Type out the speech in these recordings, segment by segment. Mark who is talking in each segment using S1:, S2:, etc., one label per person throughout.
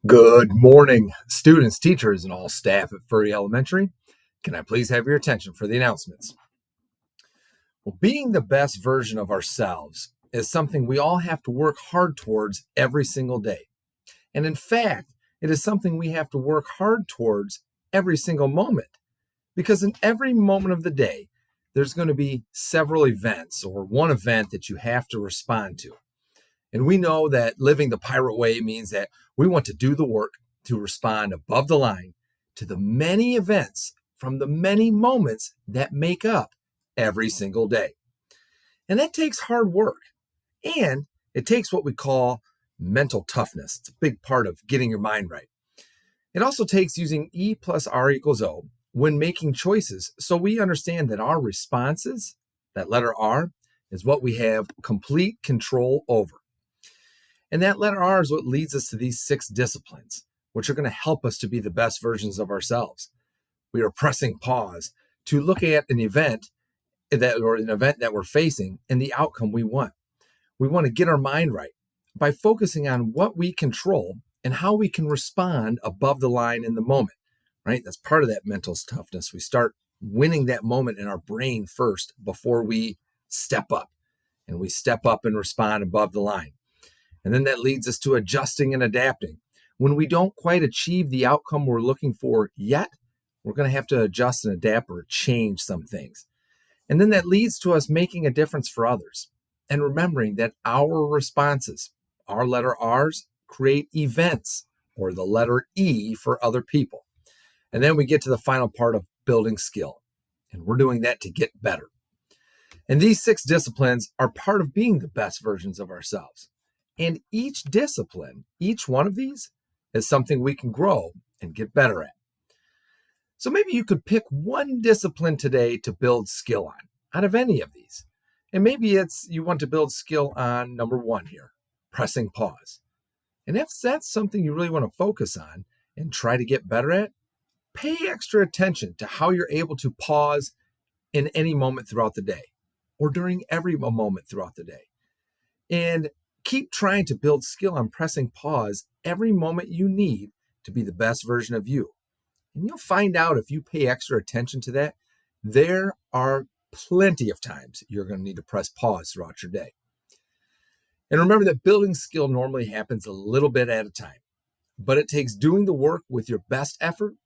S1: Good morning, students, teachers, and all staff at Furry Elementary. Can I please have your attention for the announcements? Well, being the best version of ourselves is something we all have to work hard towards every single day. And in fact, it is something we have to work hard towards every single moment. Because in every moment of the day, there's going to be several events or one event that you have to respond to. And we know that living the pirate way means that we want to do the work to respond above the line to the many events from the many moments that make up every single day. And that takes hard work. And it takes what we call mental toughness. It's a big part of getting your mind right. It also takes using E plus R equals O when making choices so we understand that our responses, that letter R, is what we have complete control over. And that letter R is what leads us to these 6 disciplines, which are going to help us to be the best versions of ourselves. We are pressing pause to look at an event that we're facing and the outcome we want. We want to get our mind right by focusing on what we control and how we can respond above the line in the moment, right? That's part of that mental toughness. We start winning that moment in our brain first before we step up, and we step up and respond above the line. And then that leads us to adjusting and adapting. When we don't quite achieve the outcome we're looking for yet, we're going to have to adjust and adapt or change some things. And then that leads to us making a difference for others and remembering that our responses, our letter R's, create events, or the letter E for other people. And then we get to the final part of building skill. And we're doing that to get better. And these 6 disciplines are part of being the best versions of ourselves. And each discipline, each one of these, is something we can grow and get better at. So maybe you could pick one discipline today to build skill on, out of any of these. And maybe it's you want to build skill on number 1 here, pressing pause. And if that's something you really want to focus on and try to get better at, pay extra attention to how you're able to pause in any moment throughout the day or during every moment throughout the day. And keep trying to build skill on pressing pause every moment you need to be the best version of you. And you'll find out if you pay extra attention to that, there are plenty of times you're going to need to press pause throughout your day. And remember that building skill normally happens a little bit at a time, but it takes doing the work with your best effort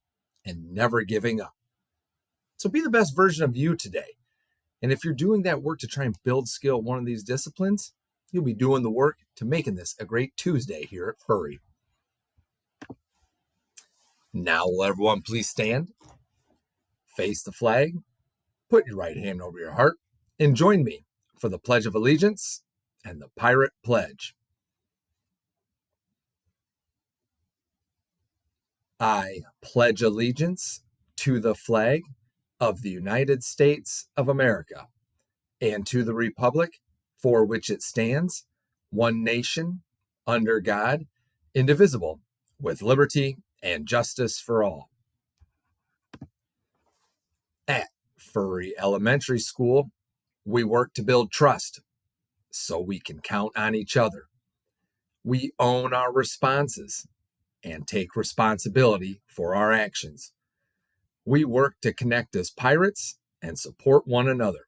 S1: and never giving up. So be the best version of you today. And if you're doing that work to try and build skill at one of these disciplines, you'll be doing the work to making this a great Tuesday here at Furry. Now will everyone please stand, face the flag, put your right hand over your heart, and join me for the Pledge of Allegiance and the Pirate Pledge. I pledge allegiance to the flag of the United States of America and to the republic for which it stands, one nation, under God, indivisible, with liberty and justice for all. At Furry Elementary School, we work to build trust so we can count on each other. We own our responses and take responsibility for our actions. We work to connect as pirates and support one another.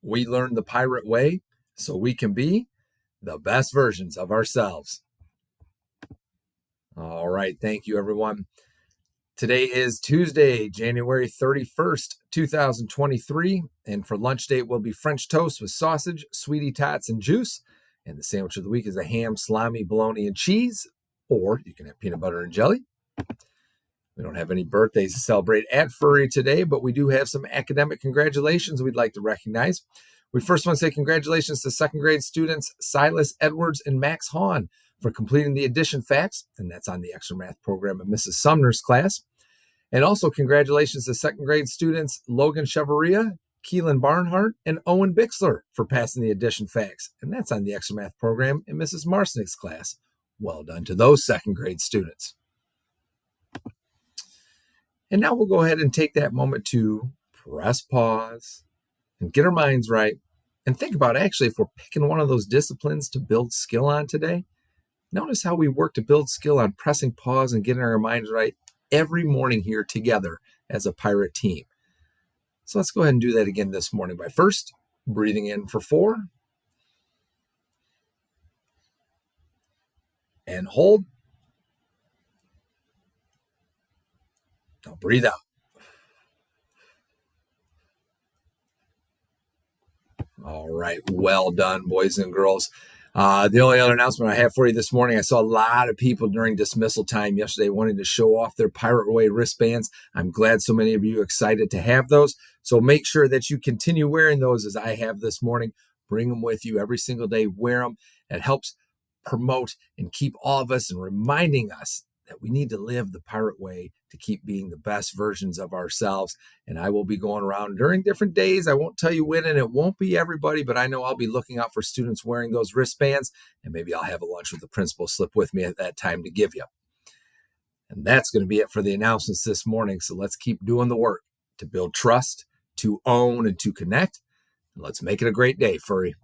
S1: We learn the pirate way so we can be the best versions of ourselves. All right, thank you, everyone. Today is Tuesday, January 31st, 2023, and for lunch date will be French toast with sausage, sweetie tots, and juice, and the sandwich of the week is a ham, salami, bologna, and cheese, or you can have peanut butter and jelly. We don't have any birthdays to celebrate at Furry today, but we do have some academic congratulations we'd like to recognize. We first want to say congratulations to second grade students Silas Edwards and Max Hahn for completing the addition facts, and that's on the extra math program of Mrs. Sumner's class. And also congratulations to second grade students Logan Cheveria, Keelan Barnhart, and Owen Bixler for passing the addition facts, and that's on the extra math program in Mrs. Marsnick's class. Well done to those second grade students. And now we'll go ahead and take that moment to press pause and get our minds right and think about actually if we're picking one of those disciplines to build skill on today, Notice how we work to build skill on pressing pause and getting our minds right every morning here together as a pirate team. So let's go ahead and do that again this morning by first breathing in for 4 and hold. Now breathe out. All right. Well done, boys and girls. The only other announcement I have for you this morning, I saw a lot of people during dismissal time yesterday wanting to show off their Pirate Way wristbands. I'm glad so many of you are excited to have those. So make sure that you continue wearing those as I have this morning. Bring them with you every single day. Wear them. It helps promote and keep all of us and reminding us that we need to live the Pirate Way to keep being the best versions of ourselves. And I will be going around during different days. I won't tell you when, and it won't be everybody, but I know I'll be looking out for students wearing those wristbands, and maybe I'll have a lunch with the principal slip with me at that time to give you. And that's going to be it for the announcements this morning. So let's keep doing the work to build trust, to own, and to connect. And let's make it a great day, Furry.